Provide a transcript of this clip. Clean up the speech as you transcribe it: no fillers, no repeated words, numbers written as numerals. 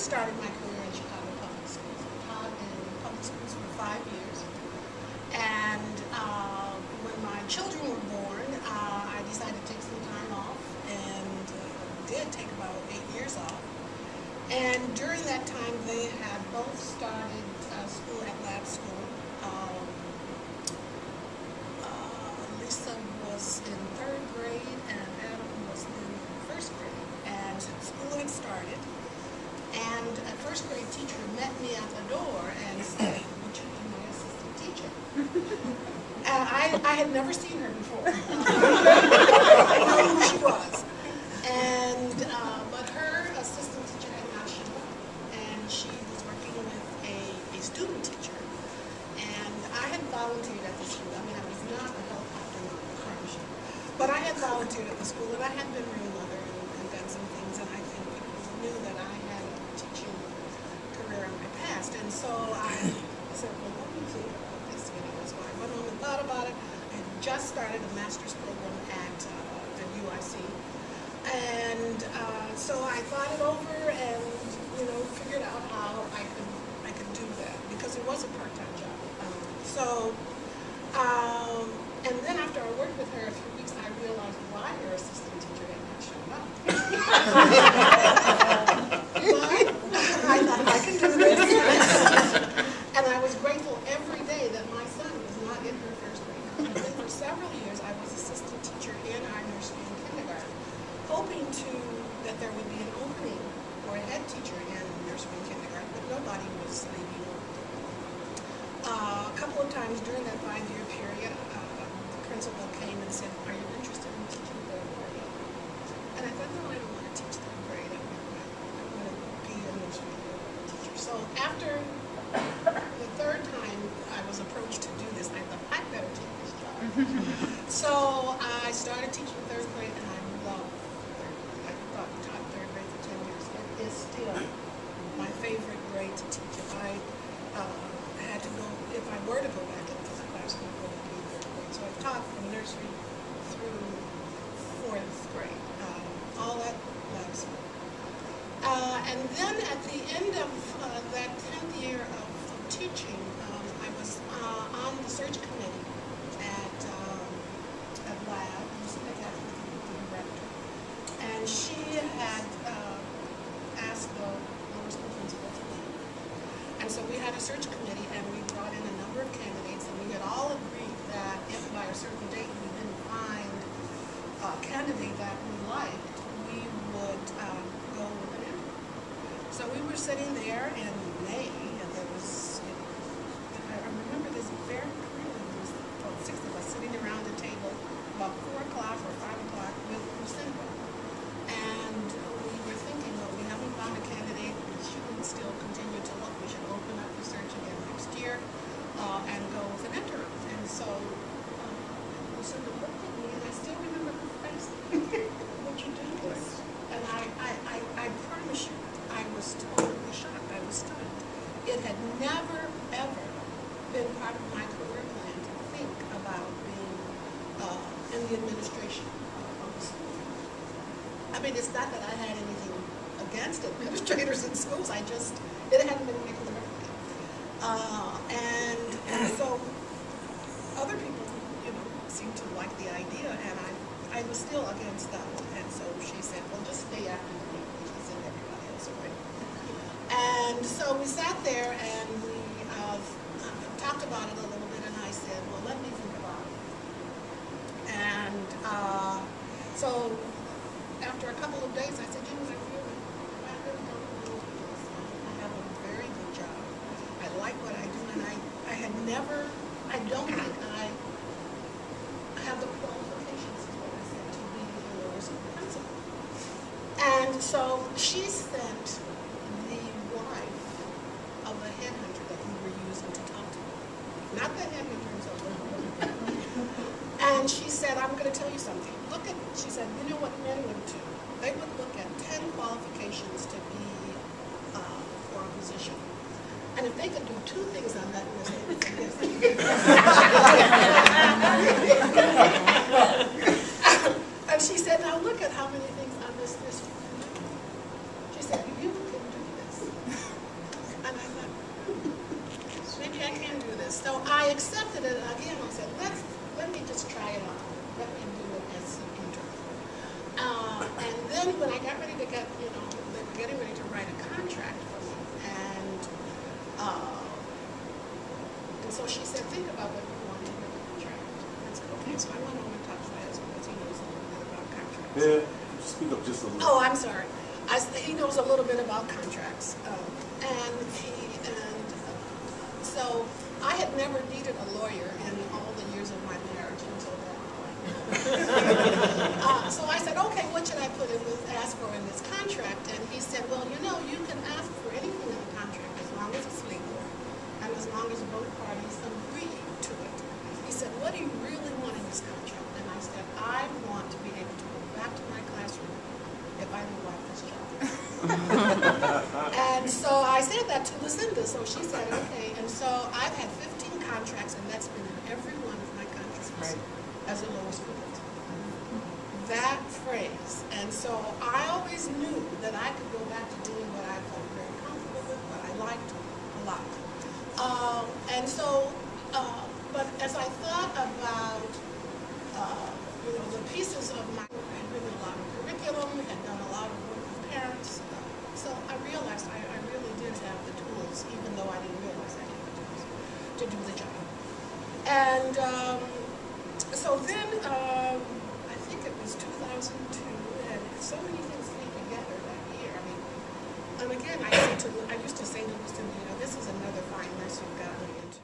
started my career in Chicago public schools. I taught in public schools for 5 years. And when my children were born, I decided to take some time off, and did take about 8 years off. And during that time, they had both started school at lab school. Lisa was in 3rd grade, and Adam was in 1st grade. And school had started. And a 1st grade teacher met me at the door and said, "Would you be my assistant teacher?" I had never seen her before. I didn't know who she was. And, but her assistant teacher had not shown up. And she was working with a student teacher. And I had volunteered at the school. I mean, I was not a helicopter mom, but I had volunteered at the school, and I had been room mother and done some things, and I think people knew that I had a teaching career in my past. And so I said, well, let me think about this. So I went home and thought about it. I had just started a master's program at the UIC. And so I thought it over and, figured out how I could do that, because it was a part-time job. And then after I worked with her a few weeks, I realized why her assistant teacher had not shown up. But I thought I can do this. And I was grateful every day that my son was not in her 1st grade. And then for several years, I was assistant teacher in our nursery and kindergarten, hoping that there would be an opening for a head teacher in nursery and kindergarten, but nobody was leaving. A couple of times during that 5-year period, the principal came and said, "Are you interested in teaching 3rd grade?" And I thought, no, I don't want to teach 3rd grade. I want to be a nursery teacher. So after the 3rd time I was approached to do this, I thought, I better take this job. So I started teaching 3rd grade, and I loved 3rd grade. I taught 3rd grade for 10 years. It is still my favorite grade to teach. If I were to go back into the classroom, it would be 3rd grade. So I've taught from nursery through 4th grade, all at lab school. And then at the end of that 10th year of teaching, I was on the search committee at lab. I was the director. And she had asked the lower school principal to leave. And so we had a search committee, and we brought in a number of candidates, and we had all agreed that if by a certain date we didn't find a candidate that we liked, we would go with an interview. So we were sitting there in May, and there was, I remember this very clearly, there was about 6 of us sitting around the table about 4 o'clock or 5 o'clock with Lucinda. And we were thinking, well, we haven't found a candidate, we shouldn't still continue to look, we should open up the search again next year and go with an interim. And so Lucinda looked at me, and I still remember her face. Would you do this? And I promise you, I was totally shocked. I was stunned. It had never, ever been part of my career plan to think about being in the administration of the school. I mean, it's not that I had anything against administrators in schools. It hadn't been my career plan. And so other people, seemed to like the idea, and I was still against that one. And so she said, well, just stay after the meeting. She sent everybody else away. And so we sat there, and we talked about it a little bit, and I said, well, let me think about it. And so after a couple of days, I said, I really don't want to do this. I have a very good job. I like what I do, and I don't think I have the qualifications, is what I said, to be the lower school principal. And so she sent the wife of a headhunter that we were using to talk to me. Not the headhunters of the And she said, I'm going to tell you something. She said, you know what men would do? They would look at 10 qualifications to be for a position. And if they could do 2 things on that list, they would do this. And she said, now look at how many things on this list you can do. She said, you can do this. then when I got ready to get, they were getting ready to write a contract for me, and so she said, think about what you want in your contract. I said, okay, so I went home and talked to my husband because he knows a little bit about contracts. Yeah, speak up just a little. Oh, I'm sorry. He knows a little bit about contracts, so I had never needed a lawyer in all the years of my marriage until that point. So I said, okay, what should I ask for in this contract? And he said, well, you can ask for anything in the contract as long as it's legal and as long as both parties agree to it. He said, what do you really want in this contract? And I said, I want to be able to go back to my classroom if I don't like this job. And so I said that to Lucinda, so she said, okay. And so I've had 15 contracts, and that's been in every one of my contracts as a lower student. That phrase. And so I always knew that I could go back to doing what I felt very comfortable with, what I liked a lot. But as I thought about, the pieces of my, I had written a lot of curriculum, had done a lot of work with parents, so I realized I really did have the tools, even though I didn't realize I had the tools to do the job. And so then, I think it was 2002, and so many things came together that year. I mean, and again, I used to say to Lucinda, this is another fine mess you've gotten me into.